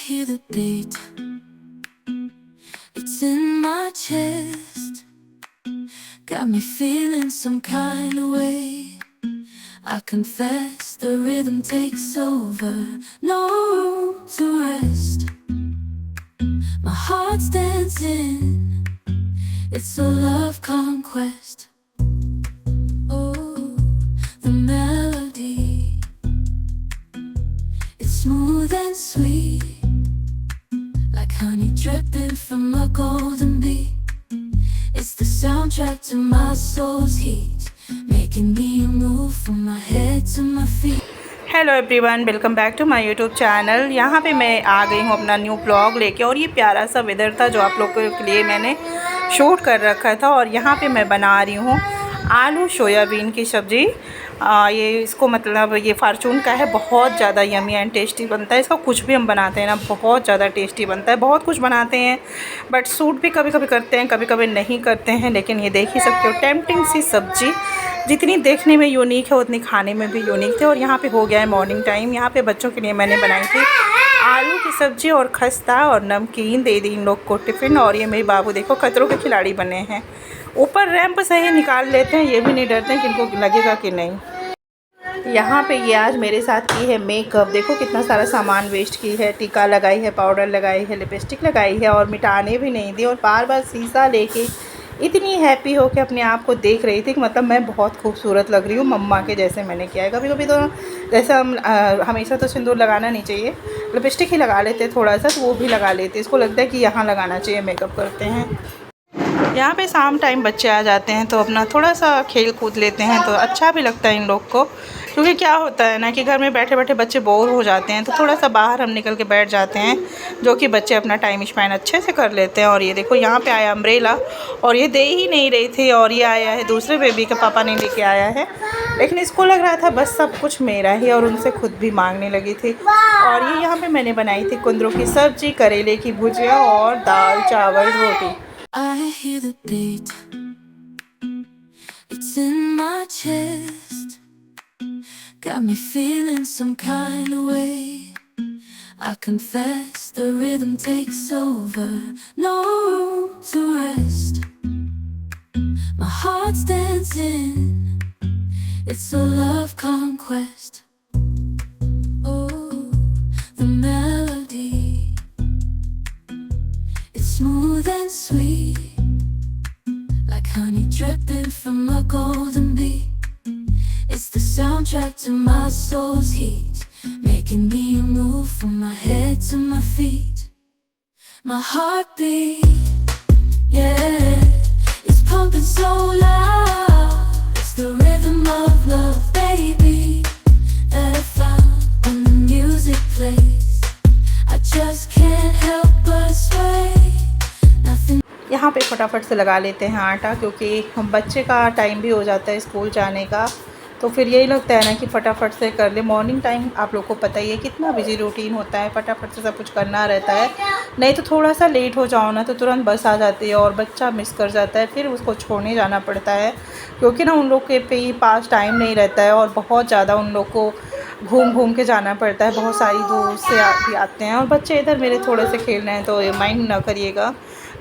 hear the beat, it's in my chest, got me feeling some kind of way. I confess the rhythm takes over, no room to rest. My heart's dancing, it's a love conquest. Oh, the melody, it's smooth and sweet, like honey dripping from a golden bee. It's the soundtrack to my soul's heat, making me move from my head to my feet. Hello everyone, welcome back to my YouTube channel. यहाँ पे मैं आ गई हूँ अपना new blog लेके, और ये प्यारा सा वेदर था जो आप लोगों के लिए मैंने शूट कर रखा था। और यहाँ पे मैं बना रही हूँ आलू सोयाबीन की सब्ज़ी। ये इसको मतलब ये फार्चून का है, बहुत ज़्यादा यमी एंड टेस्टी बनता है। इसका कुछ भी हम बनाते हैं ना, बहुत ज़्यादा टेस्टी बनता है। बहुत कुछ बनाते हैं बट सूट भी कभी कभी करते हैं, कभी कभी नहीं करते हैं। लेकिन ये देख ही सकते हो, टेम्पटिंग सी सब्ज़ी, जितनी देखने में यूनिक है उतनी खाने में भी यूनिक थे। और यहाँ पे हो गया है मॉर्निंग टाइम। यहाँ पे बच्चों के लिए मैंने बनाई थी आलू की सब्ज़ी और खस्ता और नमकीन दे दी इन लोग को टिफ़िन। और ये मेरे बाबू देखो खतरों के खिलाड़ी बने हैं, ऊपर रैंप से ही निकाल लेते हैं, ये भी नहीं डरते हैं कि इनको लगेगा कि नहीं। यहाँ पे ये आज मेरे साथ की है मेकअप, देखो कितना सारा सामान वेस्ट की है। टीका लगाई है, पाउडर लगाई है, लिपस्टिक लगाई है, और मिटाने भी नहीं दी। और बार बार शीशा लेके इतनी हैप्पी हो के अपने आप को देख रही थी कि मतलब मैं बहुत खूबसूरत लग रही हूँ, मम्मा के जैसे मैंने किया है। कभी कभी तो जैसे हम हमेशा तो सिंदूर लगाना नहीं चाहिए, लिपस्टिक ही लगा लेते थोड़ा सा, तो वो भी लगा लेते। इसको लगता है कि यहाँ लगाना चाहिए, मेकअप करते हैं। यहाँ पे शाम टाइम बच्चे आ जाते हैं तो अपना थोड़ा सा खेल कूद लेते हैं, तो अच्छा भी लगता है इन लोग को। क्योंकि क्या होता है ना कि घर में बैठे बैठे बच्चे बोर हो जाते हैं, तो थोड़ा सा बाहर हम निकल के बैठ जाते हैं, जो कि बच्चे अपना टाइम स्पेंड अच्छे से कर लेते हैं। और ये देखो यहाँ पे आया अम्ब्रेला, और ये दे ही नहीं रही थी। और ये आया है दूसरे बेबी के पापा ने लेके आया है, लेकिन इसको लग रहा था बस सब कुछ मेरा ही, और उनसे खुद भी मांगने लगी थी। और ये यहाँ पर मैंने बनाई थी कुंदरू की सब्ज़ी, करेले की भुजिया और दाल चावल रोटी। I hear the beat, it's in my chest, got me feeling some kind of way. I confess the rhythm takes over, no room to rest. My heart's dancing, it's a love conquest. Oh, the melody, it's smooth and sweet, like honey dripping from a golden bee. It's the soundtrack to my soul's heat, making me move from my head to my feet. My heartbeat, yeah, it's pumping so loud. It's the rhythm of love, baby, that I found when the music plays. I just can't help but sway. Nothing. यहाँ पे फटाफट से लगा लेते हैं आटा, क्योंकि हम बच्चे का टाइम भी हो जाता है स्कूल जाने का, तो फिर यही लगता है ना कि फटाफट से कर ले। मॉर्निंग टाइम आप लोग को पता ही है कितना बिजी रूटीन होता है, फटाफट से सब कुछ करना रहता है। नहीं तो थोड़ा सा लेट हो जाओ ना तो तुरंत बस आ जाती है और बच्चा मिस कर जाता है, फिर उसको छोड़ने जाना पड़ता है। क्योंकि ना उन लोग के पास टाइम नहीं रहता है, और बहुत ज़्यादा उन लोग को घूम घूम के जाना पड़ता है, बहुत सारी दूर से भी आते हैं। और बच्चे इधर मेरे थोड़े से खेल रहे हैं, तो माइंड ना करिएगा,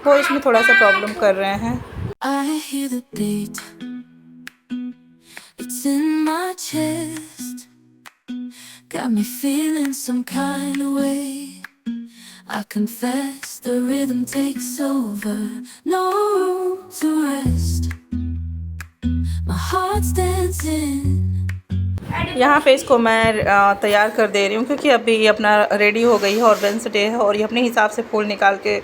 वो इसमें थोड़ा सा प्रॉब्लम कर रहे हैं। I hear the beat, it's in my chest, got me feeling some kind of way. I confess the rhythm takes over, no room to rest. My heart's dancing. यहाँ पे इसको मैं तैयार कर दे रही हूँ, क्योंकि अभी अपना रेडी हो गई है और वेंसडे है, और ये अपने हिसाब से फूल निकाल के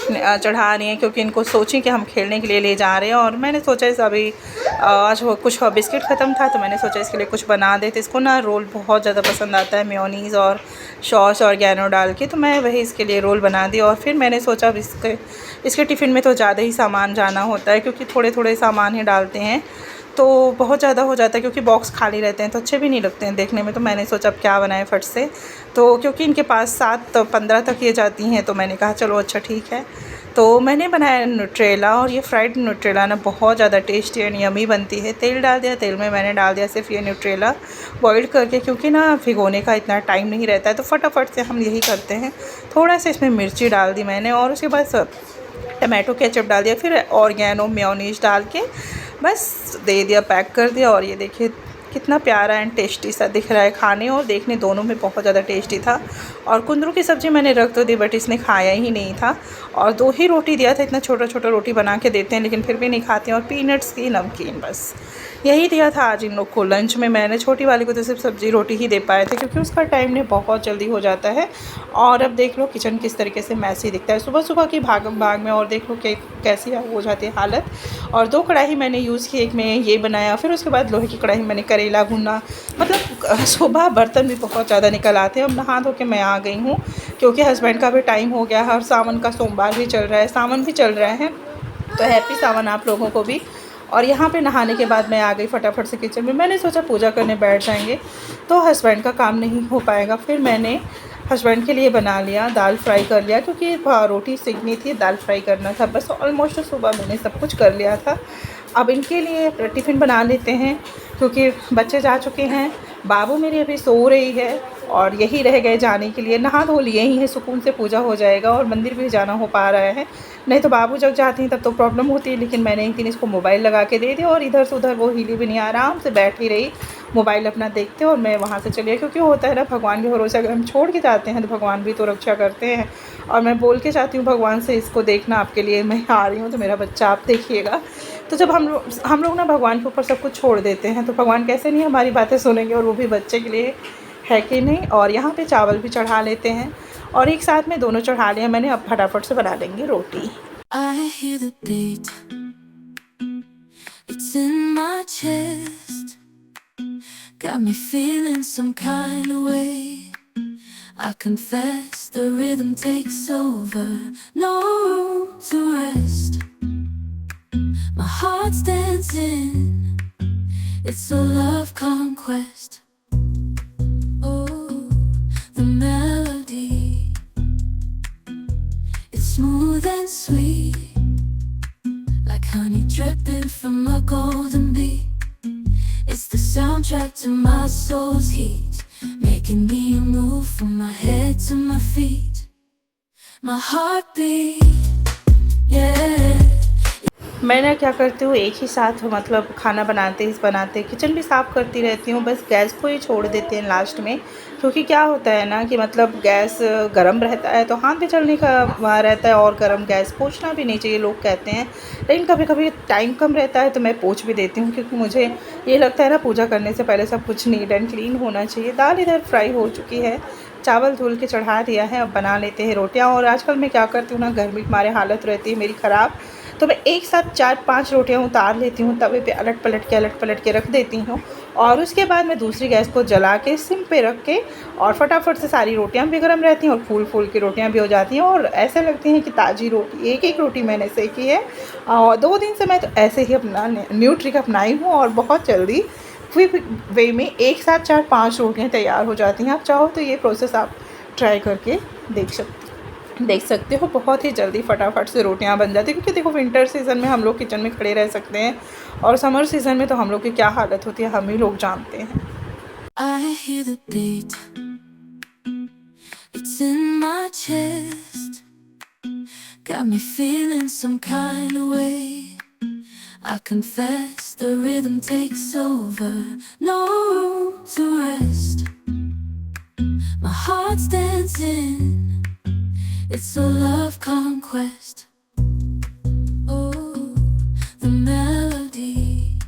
चढ़ा रही हैं, क्योंकि इनको सोची कि हम खेलने के लिए ले जा रहे हैं। और मैंने सोचा इस अभी आज कुछ बिस्किट ख़त्म था, तो मैंने सोचा इसके लिए कुछ बना दे। तो इसको ना रोल बहुत ज़्यादा पसंद आता है, मेयोनीज़ और सॉस और गैनो डाल के, तो मैं वही इसके लिए रोल बना दी। और फिर मैंने सोचा इसके टिफ़िन में तो ज़्यादा ही सामान जाना होता है, क्योंकि थोड़े थोड़े सामान ही डालते हैं तो बहुत ज़्यादा हो जाता है, क्योंकि बॉक्स खाली रहते हैं तो अच्छे भी नहीं लगते हैं देखने में। तो मैंने सोचा अब क्या बनाए फट से, तो क्योंकि इनके पास 7-15 तक ये जाती हैं, तो मैंने कहा चलो अच्छा ठीक है। तो मैंने बनाया न्यूट्रेला, और ये फ्राइड न्यूट्रेला ना बहुत ज़्यादा टेस्टी एंड यमी बनती है। तेल डाल दिया, तेल में मैंने डाल दिया सिर्फ ये न्यूट्रेला बॉईल करके, क्योंकि ना भिगोने का इतना टाइम नहीं रहता है, तो फटाफट से हम यही करते हैं। थोड़ा सा इसमें मिर्ची डाल दी मैंने, और उसके बाद टमाटो केचप डाल दिया, फिर ऑर्गेनो मेयोनीज डाल के बस दे दिया, पैक कर दिया। और ये देखिए कितना प्यारा एंड टेस्टी सा दिख रहा है, खाने और देखने दोनों में बहुत ज़्यादा टेस्टी था। और कुंदरू की सब्ज़ी मैंने रख तो दी, बट इसने खाया ही नहीं था, और 2 ही रोटी दिया था। इतना छोटा छोटा रोटी बना के देते हैं लेकिन फिर भी नहीं खाते हैं। और पीनट्स की नमकीन, बस यही दिया था आज इन लोग को लंच में। मैंने छोटी वाली को तो सिर्फ सब्ज़ी रोटी ही दे पाए थे, क्योंकि उसका टाइम ने बहुत जल्दी हो जाता है। और अब देख लो किचन किस तरीके से मैसी दिखता है सुबह सुबह की भागम भाग में, और देख लो कि कैसी हो जाती है हालत। और 2 कढ़ाई मैंने यूज़ की, एक में ये बनाया, फिर उसके बाद लोहे की कढ़ाई में मैंने करेला भुना। मतलब सुबह बर्तन भी बहुत ज़्यादा निकल आते हैं। अब नहा धो के मैं आ गई हूँ, क्योंकि हस्बैंड का भी टाइम हो गया है, और सावन का सोमवार भी चल रहा है, सावन भी चल रहे हैं, तो हैप्पी सावन आप लोगों को भी। और यहाँ पे नहाने के बाद मैं आ गई फटाफट से किचन में। मैंने सोचा पूजा करने बैठ जाएंगे तो हस्बैंड का काम नहीं हो पाएगा। फिर मैंने हस्बैंड के लिए बना लिया, दाल फ्राई कर लिया, क्योंकि रोटी सेकनी थी, दाल फ्राई करना था। बस ऑलमोस्ट सुबह मैंने सब कुछ कर लिया था। अब इनके लिए टिफ़िन बना लेते हैं, क्योंकि बच्चे जा चुके हैं। बाबू मेरी अभी सो रही है, और यही रह गए जाने के लिए। नहा धो लिए ही हैं, सुकून से पूजा हो जाएगा, और मंदिर भी जाना हो पा रहा है। नहीं तो बाबू जब जाती हैं तब तो प्रॉब्लम होती है। लेकिन मैंने एक दिन इसको मोबाइल लगा के दे दिया, और इधर से उधर वो हिली भी नहीं, आराम से बैठी रही मोबाइल अपना देखते, और मैं वहाँ से चली। क्योंकि होता है ना, भगवान के भरोसे अगर हम छोड़ के जाते हैं तो भगवान भी तो रक्षा करते हैं। और मैं बोल के चाहती हूँ भगवान से, इसको देखना आपके लिए मैं आ रही हूँ, तो मेरा बच्चा आप देखिएगा। तो जब हम लोग ना भगवान के ऊपर सब कुछ छोड़ देते हैं, तो भगवान कैसे नहीं हमारी बातें सुनेंगे, और वो भी बच्चे के लिए, है कि नहीं। और यहाँ पे चावल भी चढ़ा लेते हैं, और एक साथ में दोनों चढ़ा लिया मैंने। अब फटाफट से बना लेंगे रोटी। I hear the beat, it's in my chest, got me feeling some kind of way. I confess the rhythm takes over, no room to rest. My heart's dancing, it's a love conquest. Oh, the melody, it's smooth and sweet, like honey dripping from a golden bee. It's the soundtrack to my soul's heat, making me move from my head to my feet. My heartbeat, yeah. मैं ना क्या करती हूँ, एक ही साथ मतलब खाना बनाते किचन भी साफ़ करती रहती हूँ। बस गैस को ही छोड़ देते हैं लास्ट में, क्योंकि क्या होता है ना कि मतलब गैस गर्म रहता है तो हाथ भी चलने का रहता है, और गर्म गैस पोंछना भी नहीं चाहिए लोग कहते हैं। लेकिन कभी कभी टाइम कम रहता है तो मैं पोंछ भी देती हूँ, क्योंकि मुझे ये लगता है ना पूजा करने से पहले सब कुछ नीट एंड क्लीन होना चाहिए। दाल इधर फ्राई हो चुकी है, चावल धुल के चढ़ा दिया है। अब बना लेते हैं रोटियाँ। और आजकल मैं क्या करती हूँ ना, गर्मी के मारे हालत रहती है मेरी ख़राब, तो मैं एक साथ 4-5 रोटियाँ उतार लेती हूँ, तवे पे अलट पलट के रख देती हूँ। और उसके बाद मैं दूसरी गैस को जला के सिम पे रख के, और फटाफट से सारी रोटियाँ भी गर्म रहती हैं, और फूल की रोटियाँ भी हो जाती हैं, और ऐसे लगती हैं कि ताज़ी रोटी। एक रोटी मैंने सेकी है, और 2 दिन से मैं तो ऐसे ही अपना न्यू ट्रिक अपनाई हूँ, और बहुत जल्दी क्विक वे में एक साथ 4-5 रोटियाँ तैयार हो जाती हैं। आप चाहो तो ये प्रोसेस आप ट्राई करके देख सकते हो। बहुत ही जल्दी फटाफट से रोटियां बन जाती है, क्योंकि देखो विंटर सीज़न में हम लोग किचन में खड़े रह सकते हैं, और समर सीज़न में तो हम लोग की क्या हालत होती है हम ही लोग जानते हैं। I hear the beat, it's in my chest, got me feeling some kind of way. I confess the rhythm takes over, no room to rest. My heart's dancing, it's a love conquest. Oh, the melody,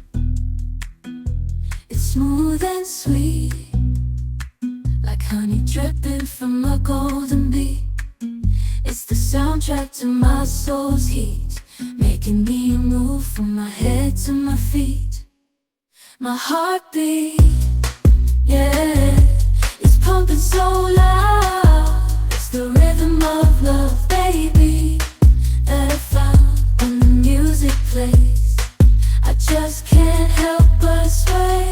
it's smooth and sweet, like honey dripping from a golden bee. It's the soundtrack to my soul's heat, making me move from my head to my feet. My heartbeat, yeah, it's pumping so loud. It's the rhythm of love, baby, that I found when the music plays. I just can't help but sway.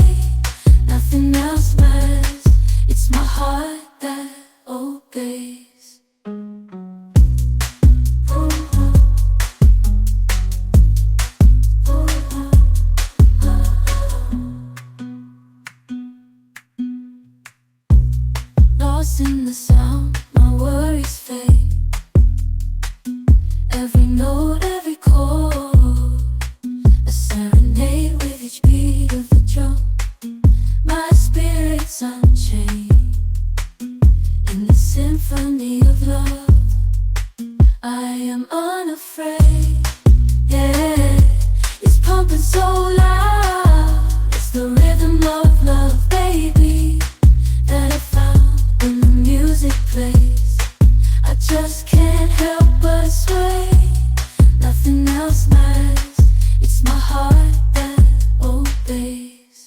Nothing else matters. It's my heart that obeys. Ooh. just can't help but sway. Nothing else matters. It's my heart that obeys.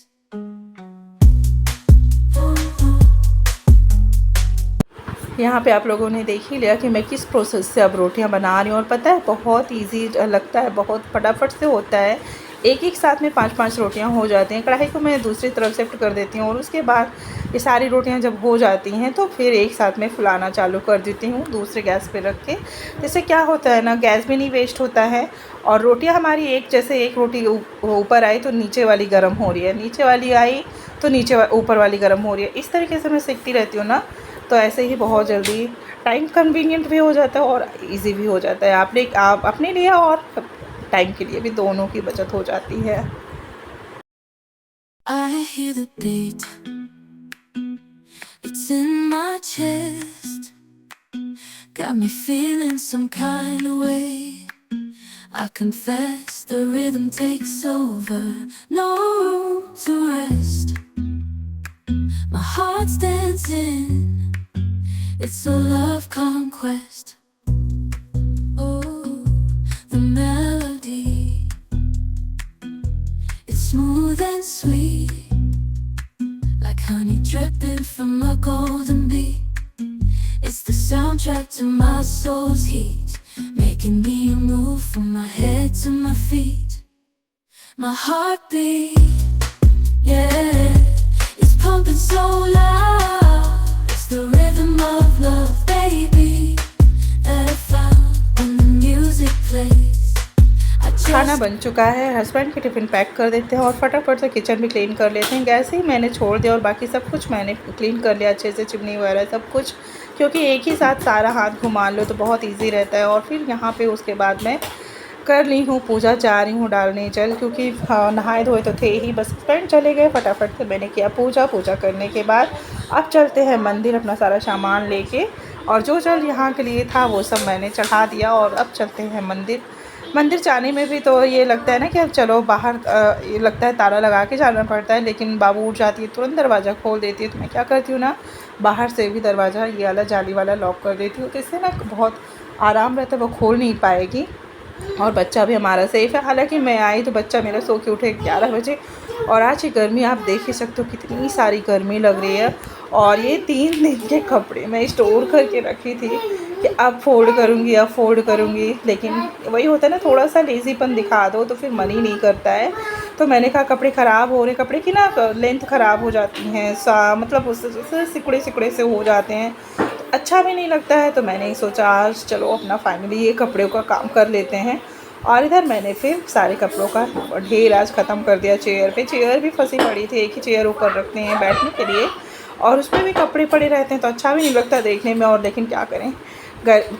यहाँ पे आप लोगों ने देख ही लिया कि मैं किस प्रोसेस से अब रोटियाँ बना रही हूँ। और पता है बहुत इजी लगता है, बहुत फटाफट से होता है। एक एक साथ में 5-5 रोटियाँ हो जाती हैं। कढ़ाई को मैं दूसरी तरफ शिफ्ट कर देती हूँ और उसके बाद ये सारी रोटियाँ जब हो जाती हैं तो फिर एक साथ में फुलाना चालू कर देती हूँ दूसरे गैस पे रख के। जिससे क्या होता है ना, गैस भी नहीं वेस्ट होता है और रोटियाँ हमारी एक जैसे एक रोटी ऊपर आई तो नीचे वाली गर्म हो रही है, नीचे वाली आई तो नीचे ऊपर वाली गर्म हो रही है। इस तरीके से मैं सीखती रहती हूँ ना, तो ऐसे ही बहुत जल्दी टाइम कन्वीनियंट भी हो जाता है और इजी भी हो जाता है। आप अपने लिए और टाइम के लिए भी दोनों की बचत हो जाती है। I hear the beat, it's in my chest, got me feeling some kind of way. I confess the rhythm takes over, no room to rest. My heart's dancing, it's a love conquest. Oh, the melody, it's smooth and sweet, like honey dripping from a golden bee. It's the soundtrack to my soul's heat, making me move from my head to my feet. My heartbeat, yeah, it's pumping so loud. It's the rhythm of love, baby, that I found when the music plays. I खाना just बन चुका है, husband के tiffin pack कर देते हैं और फटाफट से किचन भी क्लीन कर लेते हैं। गैस ही मैंने छोड़ दिया और बाकी सब कुछ मैंने क्लीन कर लिया अच्छे से, चिमनी वगैरह सब कुछ, क्योंकि एक ही साथ सारा हाथ घुमा लो तो बहुत इजी रहता है। और फिर यहाँ पे उसके बाद मैं कर ली हूँ पूजा, जा रही हूँ डालने जल, क्योंकि नहाए धोए तो थे ही, बस फ्रेंड चले गए, फटाफट से मैंने किया पूजा करने के बाद अब चलते हैं मंदिर अपना सारा सामान लेके। और जो जल यहाँ के लिए था वो सब मैंने चढ़ा दिया और अब चलते हैं मंदिर जाने में भी तो ये लगता है ना कि अब चलो बाहर, ये लगता है ताला लगा के जाना पड़ता है, लेकिन बाबू उठ जाती है तुरंत दरवाज़ा खोल देती है। तो मैं क्या करती हूँ ना, बाहर से भी दरवाज़ा ये वाला जाली वाला लॉक कर देती हूँ, तो इससे ना बहुत आराम रहता है, वो खोल नहीं पाएगी और बच्चा भी हमारा सेफ़ है। हालांकि मैं आई तो बच्चा मेरा सो के उठे 11 बजे। और आज की गर्मी आप देख ही सकते हो, कितनी सारी गर्मी लग रही है। और ये 3 दिन के कपड़े मैं स्टोर करके रखी थी कि अब फोल्ड करूँगी, लेकिन वही होता है ना, थोड़ा सा लेज़ीपन दिखा दो तो फिर मन ही नहीं करता है। तो मैंने कहा कपड़े ख़राब हो रहे, कपड़े की ना लेंथ ख़राब हो जाती हैं, मतलब उससे सिकुड़े से हो जाते हैं, तो अच्छा भी नहीं लगता है। तो मैंने ही सोचा आज चलो अपना फाइनली ये कपड़ों का काम कर लेते हैं। और इधर मैंने फिर सारे कपड़ों का ढेर आज ख़त्म कर दिया। चेयर भी फंसी पड़ी थी, एक ही चेयर ऊपर रखते हैं बैठने के लिए और उसमें भी कपड़े पड़े रहते हैं तो अच्छा भी नहीं लगता देखने में। और लेकिन क्या करें,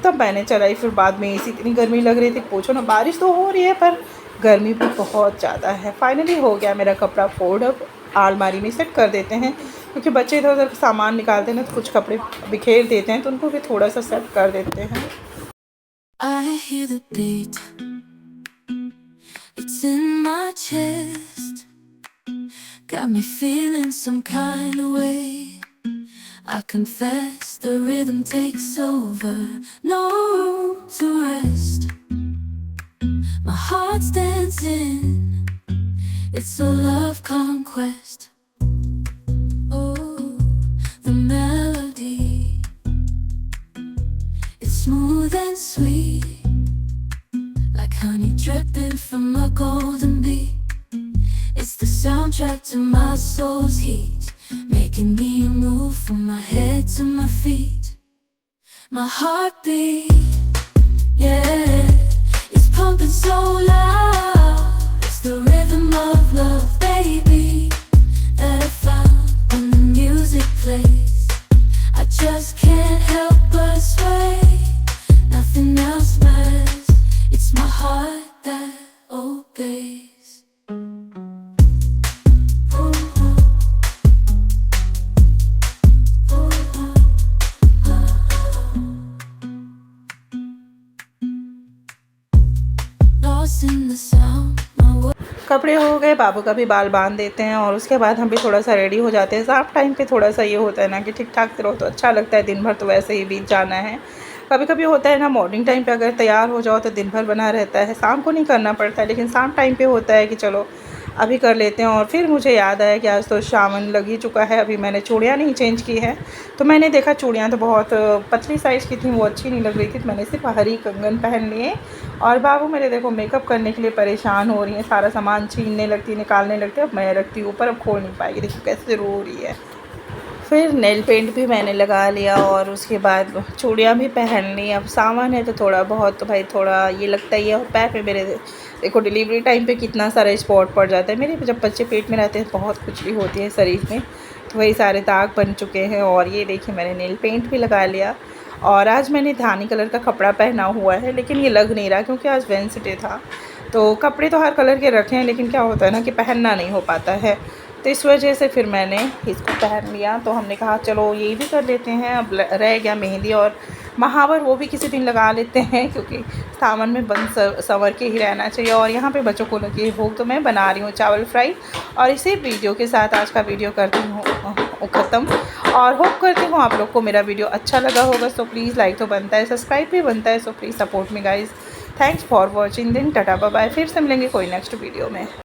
तब मैंने चलाई, फिर बाद में इसी इतनी गर्मी लग रही थी, पूछो ना। बारिश तो हो रही है पर गर्मी भी बहुत ज़्यादा है। फाइनली हो गया मेरा कपड़ा फोल्ड, अब अलमारी में सेट कर देते हैं, क्योंकि बच्चे इधर उधर सामान निकालते हैं ना तो कुछ कपड़े बिखेर देते हैं, तो उनको भी थोड़ा सा सेट कर देते हैं। I hear the beat, it's in my chest, got me feeling some kind of way. I confess the rhythm takes over, no room to rest. My heart's dancing, it's a love conquest. Oh, the melody, it's smooth and sweet, like honey dripping from a golden bee. It's the soundtrack to my soul's heat, making me move from my head to my feet. My heartbeat, yeah, it's pumping so loud. It's the rhythm of love, baby, that I found when the music plays. I just can't help but sway. Nothing else matters. It's my heart that obeys. Lost in the sound, my world. कपड़े हो गए, बाबू का भी बाल बांध देते हैं और उसके बाद हम भी थोड़ा सा रेडी हो जाते हैं। शाम टाइम पे थोड़ा सा ये होता है ना कि ठीक ठाक से रहो तो अच्छा लगता है, दिन भर तो वैसे ही बीत जाना है। कभी कभी होता है ना, मॉर्निंग टाइम पे अगर तैयार हो जाओ तो दिन भर बना रहता है, शाम को नहीं करना पड़ता है, लेकिन शाम टाइम पे होता है कि चलो अभी कर लेते हैं। और फिर मुझे याद आया कि आज तो सावन लग ही चुका है, अभी मैंने चूड़ियाँ नहीं चेंज की है। तो मैंने देखा चूड़ियाँ तो बहुत पतली साइज़ की थी, वो अच्छी नहीं लग रही थी, तो मैंने सिर्फ हरी कंगन पहन लिए। और बाबू मेरे देखो मेकअप करने के लिए परेशान हो रही हैं, सारा सामान छीनने लगती, निकालने लगती है। अब मैं रखती हूँ ऊपर, अब खोल नहीं पाएगी, देखो कैसे रो रही है। फिर नेल पेंट भी मैंने लगा लिया और उसके बाद चूड़ियाँ भी पहन ली। अब सामान है तो थोड़ा बहुत तो भाई थोड़ा ये लगता ही है। और पैर पे मेरे देखो डिलीवरी टाइम पे कितना सारा स्पॉट पड़ जाता है मेरे, जब बच्चे पेट में रहते हैं बहुत खुजली होती है शरीर में, तो वही सारे दाग बन चुके हैं। और ये देखिए मैंने नेल पेंट भी लगा लिया। और आज मैंने धानी कलर का कपड़ा पहना हुआ है, लेकिन ये लग नहीं रहा क्योंकि आज वेडनेसडे था। तो कपड़े तो हर कलर के रखे हैं, लेकिन क्या होता है ना कि पहनना नहीं हो पाता है, तो इस वजह से फिर मैंने इसको पहन लिया। तो हमने कहा चलो ये भी कर लेते हैं। अब रह गया मेहंदी और महावर, वो भी किसी दिन लगा लेते हैं, क्योंकि सावन में बंद संवर के ही रहना चाहिए। और यहाँ पे बच्चों को लगी भूख, तो मैं बना रही हूँ चावल फ्राई। और इसी वीडियो के साथ आज का वीडियो करती हूँ ख़त्म। और होप करती हूँ आप लोग को मेरा वीडियो अच्छा लगा होगा। सो प्लीज़ लाइक तो बनता है, सब्सक्राइब भी बनता है। So please support me guys. Thanks for watching. दिन टाटा बाय बाय, फिर से मिलेंगे कोई नेक्स्ट वीडियो में।